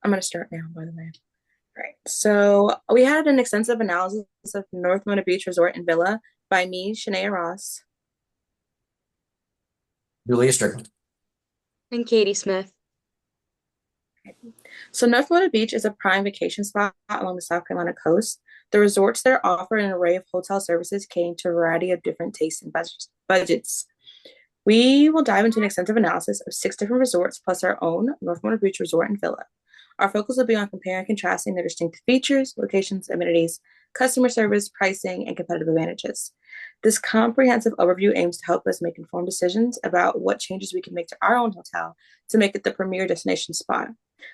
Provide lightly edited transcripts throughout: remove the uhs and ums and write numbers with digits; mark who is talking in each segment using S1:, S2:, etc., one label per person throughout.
S1: I'm going to start now, by the way. Right. So we had an extensive analysis of North Mona Beach Resort and Villa by me, Shanayah Ross.
S2: Julius Strickland.
S3: And Katie Smith.
S1: So North Mona Beach is a prime vacation spot along the South Carolina coast. The resorts there offer an array of hotel services catering to a variety of different tastes and budgets. We will dive into an extensive analysis of 6 different resorts plus our own North Mona Beach Resort and Villa. Our focus will be on comparing and contrasting their distinctive features, locations, amenities, customer service, pricing, and competitive advantages. This comprehensive overview aims to help us make informed decisions about what changes we can make to our own hotel to make it the premier destination spot.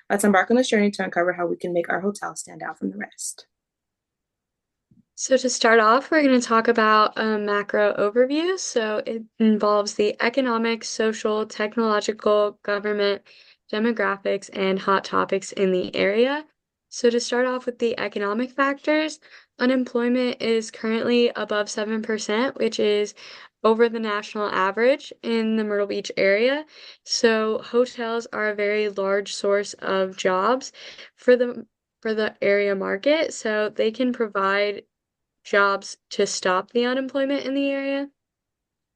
S1: Let's embark on this journey to uncover how we can make our hotel stand out from the rest.
S3: So to start off, we're going to talk about a macro overview. So it involves the economic, social, technological, government, demographics, and hot topics in the area. So to start off with the economic factors, unemployment is currently above 7%, which is over the national average in the Myrtle Beach area. So hotels are a very large source of jobs for the area market. So they can provide jobs to stop the unemployment in the area.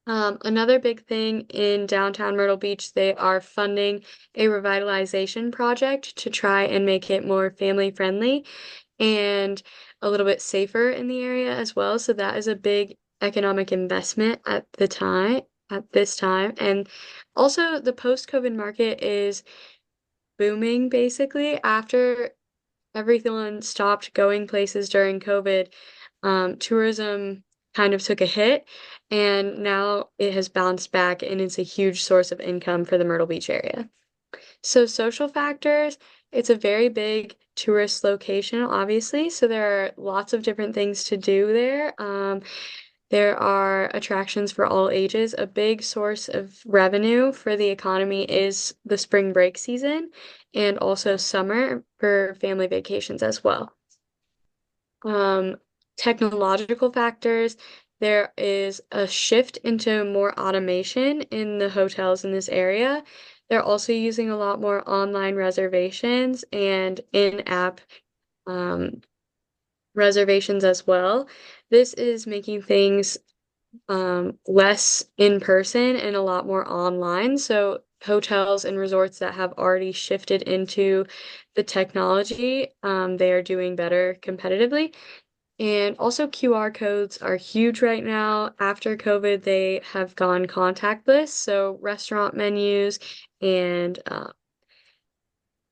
S3: Another big thing in downtown Myrtle Beach, they are funding a revitalization project to try and make it more family friendly and a little bit safer in the area as well. So that is a big economic investment at this time. And also the post-COVID market is booming basically after everyone stopped going places during COVID. Tourism kind of took a hit, and now it has bounced back and it's a huge source of income for the Myrtle Beach area. So, social factors, it's a very big tourist location, obviously. So, there are lots of different things to do there. There are attractions for all ages. A big source of revenue for the economy is the spring break season and also summer for family vacations as well. Um, Technological factors, there is a shift into more automation in the hotels in this area. They're also using a lot more online reservations and in-app um, reservations as well. This is making things less in person and a lot more online. So hotels and resorts that have already shifted into the technology, they are doing better competitively. And also QR codes are huge right now. After COVID, they have gone contactless. So restaurant menus and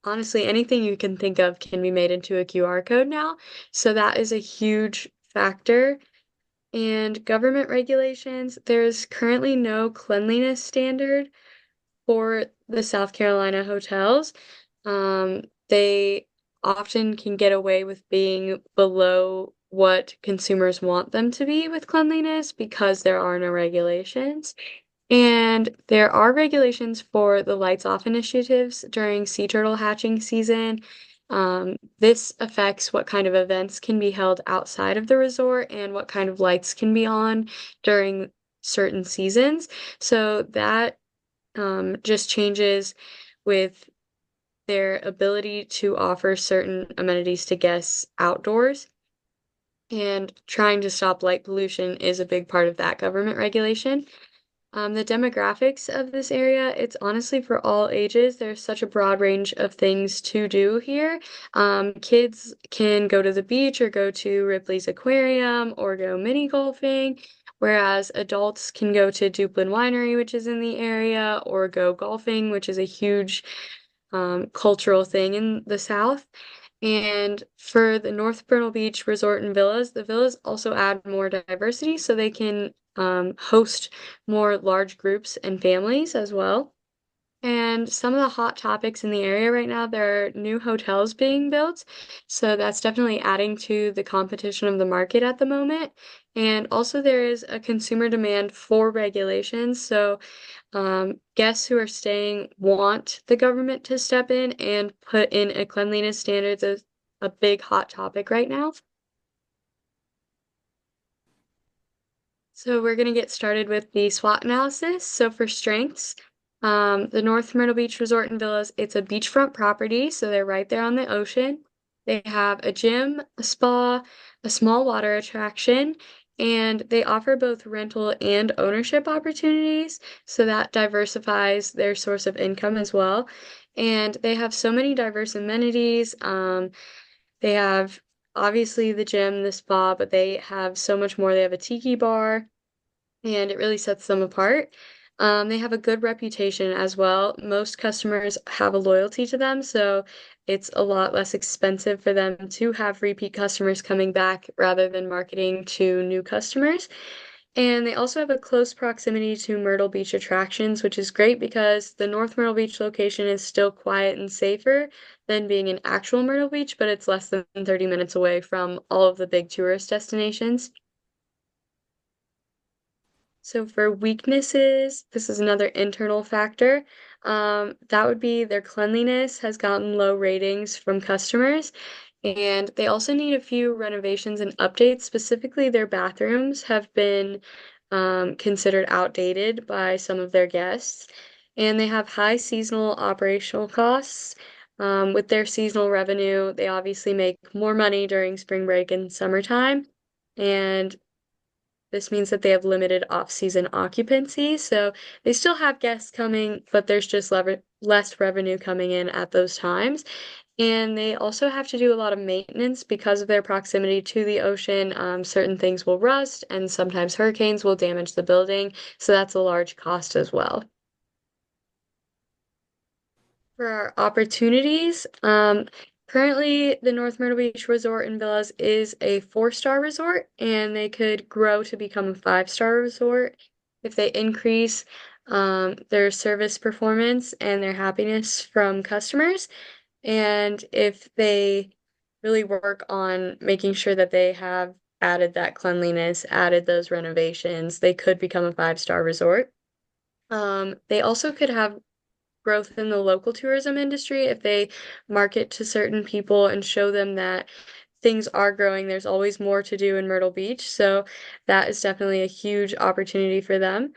S3: honestly, anything you can think of can be made into a QR code now. So that is a huge factor. And government regulations, there's currently no cleanliness standard for the South Carolina hotels. They often can get away with being below what consumers want them to be with cleanliness because there are no regulations. And there are regulations for the lights off initiatives during sea turtle hatching season. This affects what kind of events can be held outside of the resort and what kind of lights can be on during certain seasons. So that just changes with their ability to offer certain amenities to guests outdoors. And trying to stop light pollution is a big part of that government regulation. The demographics of this area, it's honestly for all ages. There's such a broad range of things to do here. Kids can go to the beach or go to Ripley's Aquarium or go mini golfing, whereas adults can go to Duplin Winery, which is in the area, or go golfing, which is a huge cultural thing in the South. And for the North Myrtle Beach Resort and Villas, the villas also add more diversity so they can host more large groups and families as well. And some of the hot topics in the area right now, there are new hotels being built. So that's definitely adding to the competition of the market at the moment. And also, there is a consumer demand for regulations. So guests who are staying want the government to step in and put in a cleanliness standards as a big hot topic right now. So we're going to get started with the SWOT analysis. So for strengths, The North Myrtle Beach Resort and Villas, it's a beachfront property, so they're right there on the ocean. They have a gym, a spa, a small water attraction, and they offer both rental and ownership opportunities, so that diversifies their source of income as well. And they have so many diverse amenities. They have obviously the gym, the spa, but they have so much more. They have a tiki bar, and it really sets them apart. They have a good reputation as well. Most customers have a loyalty to them, so it's a lot less expensive for them to have repeat customers coming back rather than marketing to new customers. And they also have a close proximity to Myrtle Beach attractions, which is great because the North Myrtle Beach location is still quiet and safer than being in actual Myrtle Beach, but it's less than 30 minutes away from all of the big tourist destinations. So for weaknesses, this is another internal factor. That would be their cleanliness has gotten low ratings from customers, and they also need a few renovations and updates. Specifically, their bathrooms have been considered outdated by some of their guests, and they have high seasonal operational costs. With their seasonal revenue, they obviously make more money during spring break and summertime. And this means that they have limited off-season occupancy, so they still have guests coming, but there's just less revenue coming in at those times. And they also have to do a lot of maintenance because of their proximity to the ocean. Certain things will rust, and sometimes hurricanes will damage the building, so that's a large cost as well. For our opportunities, currently the North Myrtle Beach Resort and Villas is a four-star resort, and they could grow to become a five-star resort if they increase their service performance and their happiness from customers, and if they really work on making sure that they have added that cleanliness, added those renovations, they could become a five-star resort. They also could have growth in the local tourism industry if they market to certain people and show them that things are growing. There's always more to do in Myrtle Beach, so that is definitely a huge opportunity for them.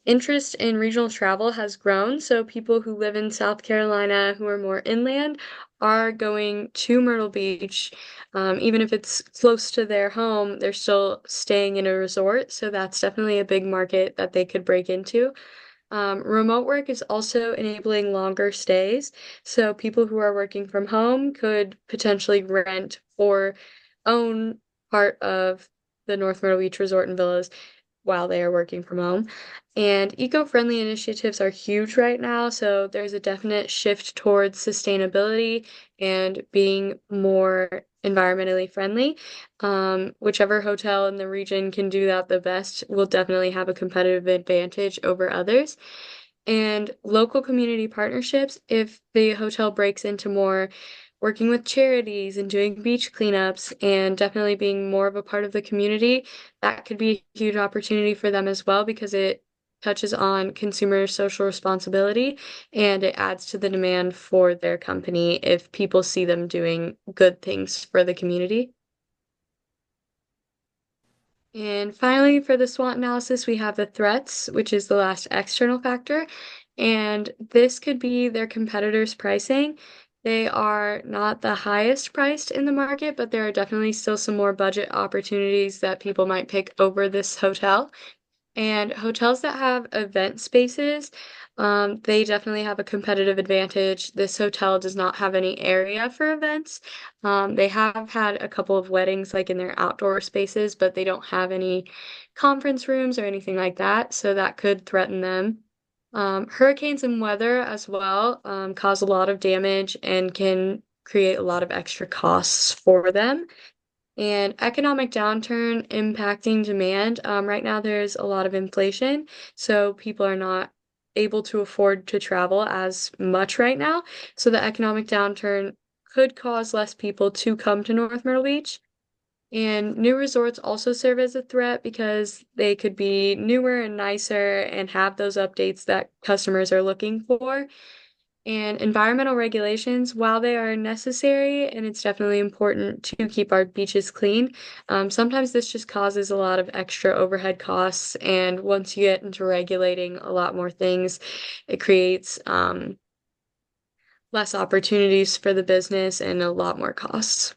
S3: Interest in regional travel has grown, so people who live in South Carolina who are more inland are going to Myrtle Beach. Even if it's close to their home, they're still staying in a resort, so that's definitely a big market that they could break into. Remote work is also enabling longer stays, so people who are working from home could potentially rent or own part of the North Myrtle Beach Resort and Villas while they are working from home. And eco-friendly initiatives are huge right now, so there's a definite shift towards sustainability and being more environmentally friendly. Whichever hotel in the region can do that the best will definitely have a competitive advantage over others. And local community partnerships, if the hotel breaks into more working with charities and doing beach cleanups and definitely being more of a part of the community, that could be a huge opportunity for them as well because it touches on consumer social responsibility and it adds to the demand for their company if people see them doing good things for the community. And finally, for the SWOT analysis, we have the threats, which is the last external factor. And this could be their competitors' pricing. They are not the highest priced in the market, but there are definitely still some more budget opportunities that people might pick over this hotel. And hotels that have event spaces, they definitely have a competitive advantage. This hotel does not have any area for events. They have had a couple of weddings like in their outdoor spaces, but they don't have any conference rooms or anything like that, so that could threaten them. Hurricanes and weather as well cause a lot of damage and can create a lot of extra costs for them. And economic downturn impacting demand. Right now, there's a lot of inflation, so people are not able to afford to travel as much right now. So the economic downturn could cause less people to come to North Myrtle Beach. And new resorts also serve as a threat because they could be newer and nicer and have those updates that customers are looking for. And environmental regulations, while they are necessary and it's definitely important to keep our beaches clean, sometimes this just causes a lot of extra overhead costs. And once you get into regulating a lot more things, it creates less opportunities for the business and a lot more costs.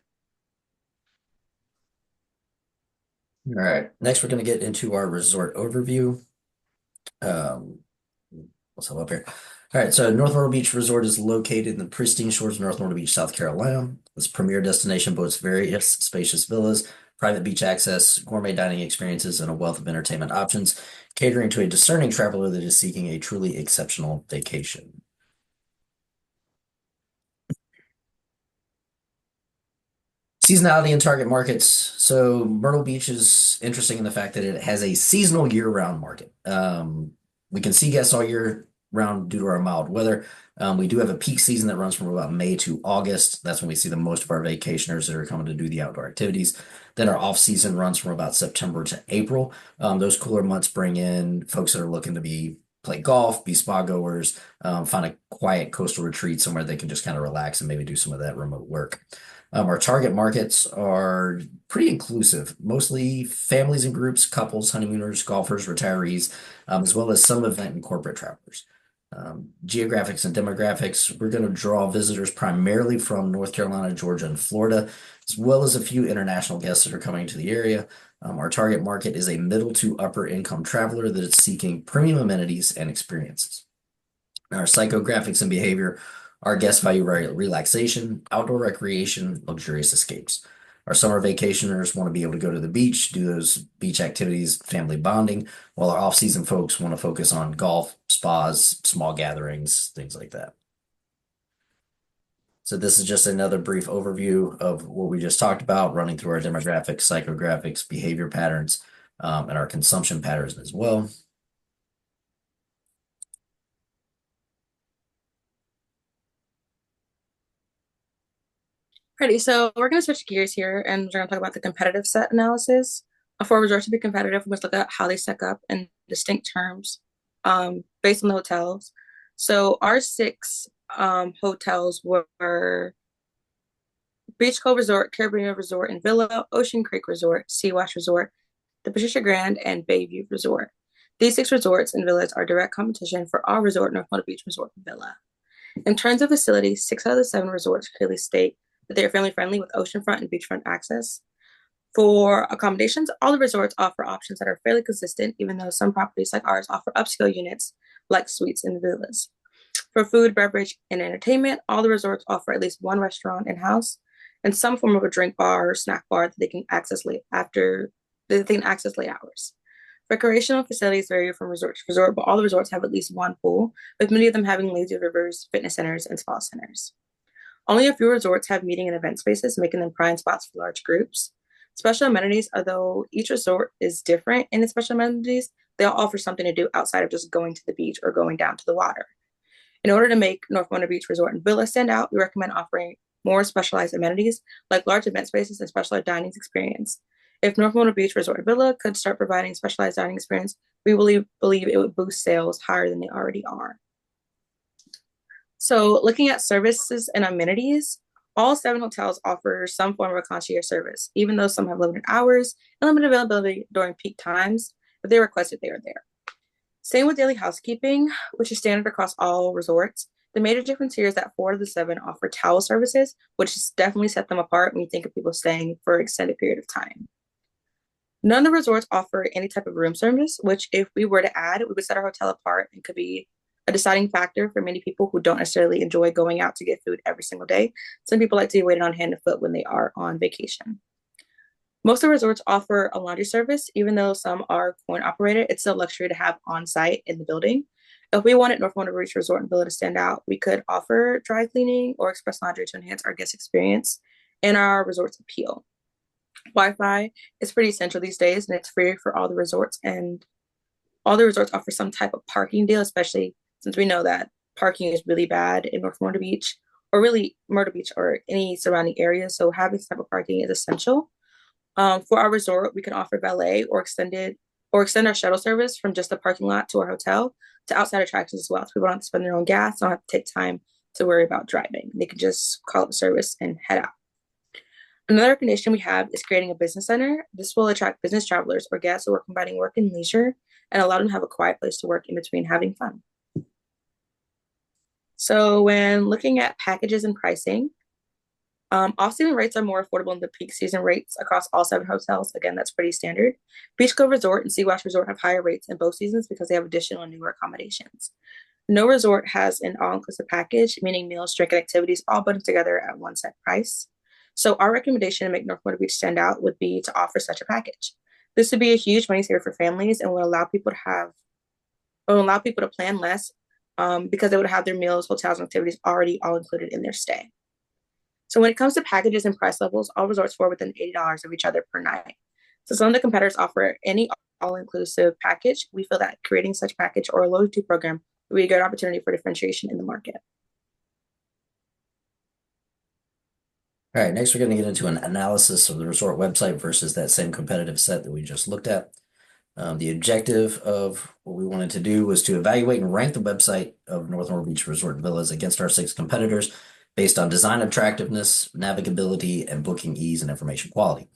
S2: All right. Next, we're going to get into our resort overview. Um, let's have up here. All right. So North Myrtle Beach Resort is located in the pristine shores of North Myrtle Beach, South Carolina. This premier destination boasts various spacious villas, private beach access, gourmet dining experiences, and a wealth of entertainment options, catering to a discerning traveler that is seeking a truly exceptional vacation. Seasonality and target markets. So Myrtle Beach is interesting in the fact that it has a seasonal year-round market. We can see guests all year round due to our mild weather. We do have a peak season that runs from about May to August. That's when we see the most of our vacationers that are coming to do the outdoor activities. Then our off season runs from about September to April. Those cooler months bring in folks that are looking to play golf, be spa goers, find a quiet coastal retreat somewhere they can just kind of relax and maybe do some of that remote work. Our target markets are pretty inclusive, mostly families and groups, couples, honeymooners, golfers, retirees, as well as some event and corporate travelers. Geographics and demographics, we're going to draw visitors primarily from North Carolina, Georgia, and Florida, as well as a few international guests that are coming to the area. Our target market is a middle to upper income traveler that is seeking premium amenities and experiences. Our psychographics and behavior, our guests value relaxation, outdoor recreation, luxurious escapes. Our summer vacationers want to be able to go to the beach, do those beach activities, family bonding, while our off-season folks want to focus on golf, spas, small gatherings, things like that. So this is just another brief overview of what we just talked about, running through our demographics, psychographics, behavior patterns, and our consumption patterns as well.
S1: Alrighty, so we're going to switch gears here and we're going to talk about the competitive set analysis. For resorts to be competitive, we must look at how they stack up in distinct terms based on the hotels. So our six hotels were Beach Cove Resort, Caribbean Resort and Villa, Ocean Creek Resort, Sea Wash Resort, the Patricia Grand, and Bayview Resort. These six resorts and villas are direct competition for our resort, North Myrtle Beach Resort and Villa. In terms of facilities, 6 out of the 7 resorts clearly state that they are family friendly with oceanfront and beachfront access. For accommodations, all the resorts offer options that are fairly consistent, even though some properties like ours offer upscale units like suites and villas. For food, beverage, and entertainment, all the resorts offer at least one restaurant in-house and some form of a drink bar or snack bar that they can access late hours. Recreational facilities vary from resort to resort, but all the resorts have at least one pool, with many of them having lazy rivers, fitness centers, and spa centers. Only a few resorts have meeting and event spaces, making them prime spots for large groups. Special amenities, although each resort is different in its special amenities, they all offer something to do outside of just going to the beach or going down to the water. In order to make North Myrtle Beach Resort and Villa stand out, we recommend offering more specialized amenities like large event spaces and specialized dining experience. If North Myrtle Beach Resort and Villa could start providing specialized dining experience, we really believe it would boost sales higher than they already are. So looking at services and amenities, all 7 hotels offer some form of a concierge service, even though some have limited hours and limited availability during peak times. If they requested, they are there. Same with daily housekeeping, which is standard across all resorts. The major difference here is that 4 of the 7 offer towel services, which definitely set them apart when you think of people staying for an extended period of time. None of the resorts offer any type of room service, which if we were to add, we would set our hotel apart and could be a deciding factor for many people who don't necessarily enjoy going out to get food every single day. Some people like to be waited on hand and foot when they are on vacation. Most of the resorts offer a laundry service, even though some are coin operated. It's a luxury to have on site in the building. If we wanted North Myrtle Beach Resort and Villa to stand out, we could offer dry cleaning or express laundry to enhance our guest experience and our resort's appeal. Wi-Fi is pretty essential these days, and it's free for all the resorts. And all the resorts offer some type of parking deal, especially since we know that parking is really bad in North Myrtle Beach, or really Myrtle Beach or any surrounding area. So having some type of parking is essential. For our resort, we can offer valet or extend our shuttle service from just the parking lot to our hotel to outside attractions as well. So people don't have to spend their own gas, don't have to take time to worry about driving. They can just call up the service and head out. Another recommendation we have is creating a business center. This will attract business travelers or guests who are combining work and leisure and allow them to have a quiet place to work in between having fun. So when looking at packages and pricing, off-season rates are more affordable than the peak season rates across all 7 hotels. Again, that's pretty standard. Beach Cove Resort and Sea Watch Resort have higher rates in both seasons because they have additional and newer accommodations. No resort has an all-inclusive package, meaning meals, drink, and activities all bundled together at one set price. So our recommendation to make North Myrtle Beach stand out would be to offer such a package. This would be a huge money saver for families and will allow people to plan less because they would have their meals, hotels, and activities already all included in their stay. So when it comes to packages and price levels, all resorts fall within $80 of each other per night. So some of the competitors offer any all-inclusive package. We feel that creating such package or a loyalty program would be a good opportunity for differentiation in the market.
S2: All right, next we're going to get into an analysis of the resort website versus that same competitive set that we just looked at. The objective of what we wanted to do was to evaluate and rank the website of North Myrtle Beach Resort and Villas against our 6 competitors based on design attractiveness, navigability, and booking ease and information quality.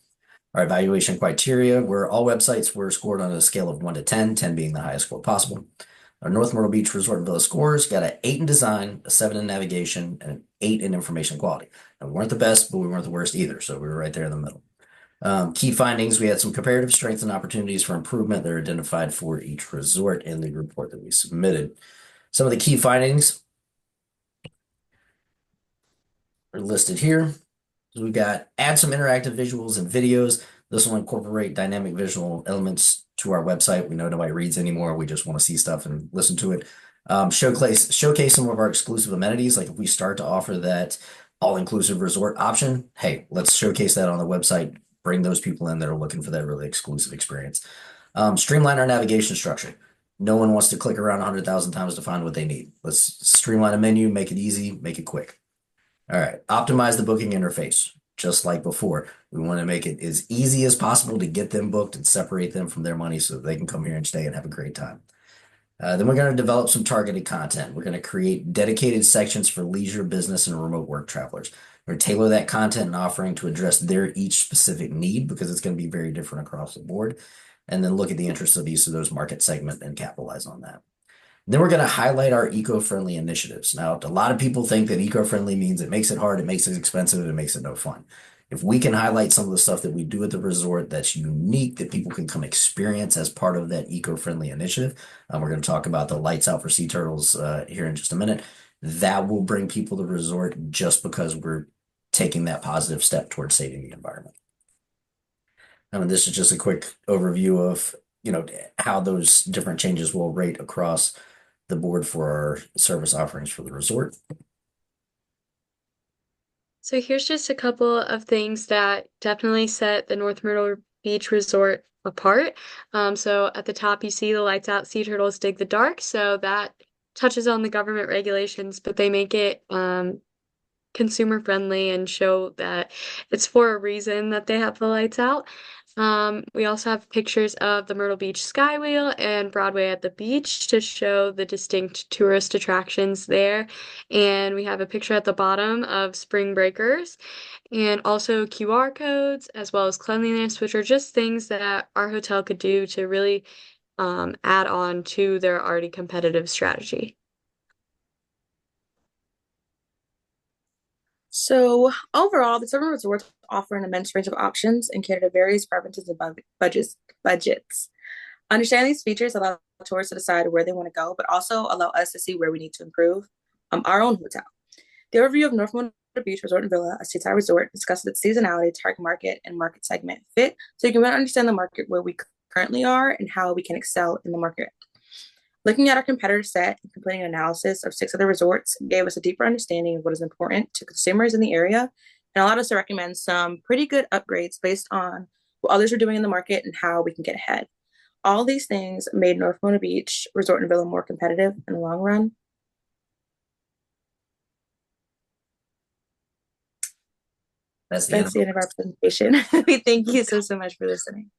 S2: Our evaluation criteria were all websites were scored on a scale of 1 to 10, 10 being the highest score possible. Our North Myrtle Beach Resort and Villa scores got an 8 in design, a 7 in navigation, and an 8 in information quality. Now, we weren't the best, but we weren't the worst either, so we were right there in the middle. Key findings, we had some comparative strengths and opportunities for improvement that are identified for each resort in the report that we submitted. Some of the key findings are listed here. So we got add some interactive visuals and videos. This will incorporate dynamic visual elements to our website. We know nobody reads anymore. We just want to see stuff and listen to it. Showcase some of our exclusive amenities. Like if we start to offer that all-inclusive resort option, hey, let's showcase that on the website. Bring those people in that are looking for that really exclusive experience. Streamline our navigation structure. No one wants to click around 100,000 times to find what they need. Let's streamline a menu, make it easy, make it quick. All right, optimize the booking interface. Just like before, we want to make it as easy as possible to get them booked and separate them from their money so that they can come here and stay and have a great time. Then we're going to develop some targeted content. We're going to create dedicated sections for leisure, business, and remote work travelers. We're going to tailor that content and offering to address their each specific need because it's going to be very different across the board. And then look at the interests of each of those market segment and capitalize on that. Then we're going to highlight our eco-friendly initiatives. Now, a lot of people think that eco-friendly means it makes it hard, it makes it expensive, and it makes it no fun. If we can highlight some of the stuff that we do at the resort that's unique, that people can come experience as part of that eco-friendly initiative, we're going to talk about the lights out for sea turtles here in just a minute. That will bring people to the resort just because we're taking that positive step towards saving the environment. And this is just a quick overview of how those different changes will rate across the board for our service offerings for the resort.
S3: So here's just a couple of things that definitely set the North Myrtle Beach Resort apart. So at the top, you see the lights out, sea turtles dig the dark. So that touches on the government regulations, but they make it consumer friendly and show that it's for a reason that they have the lights out. We also have pictures of the Myrtle Beach Skywheel and Broadway at the beach to show the distinct tourist attractions there. And we have a picture at the bottom of Spring Breakers and also QR codes as well as cleanliness, which are just things that our hotel could do to really add on to their already competitive strategy.
S1: So overall, the several resorts offer an immense range of options and cater to various preferences and budgets. Understanding these features allow tourists to decide where they want to go, but also allow us to see where we need to improve our own hotel. The overview of North Myrtle Beach Resort and Villa, a seaside resort, discusses its seasonality, target market, and market segment fit, so you can better understand the market where we currently are and how we can excel in the market. Looking at our competitor set and completing an analysis of 6 other resorts gave us a deeper understanding of what is important to consumers in the area and allowed us to recommend some pretty good upgrades based on what others are doing in the market and how we can get ahead. All these things made North Myrtle Beach Resort and Villa more competitive in the long run.
S2: That's
S1: the end of our presentation. We thank you so much for listening.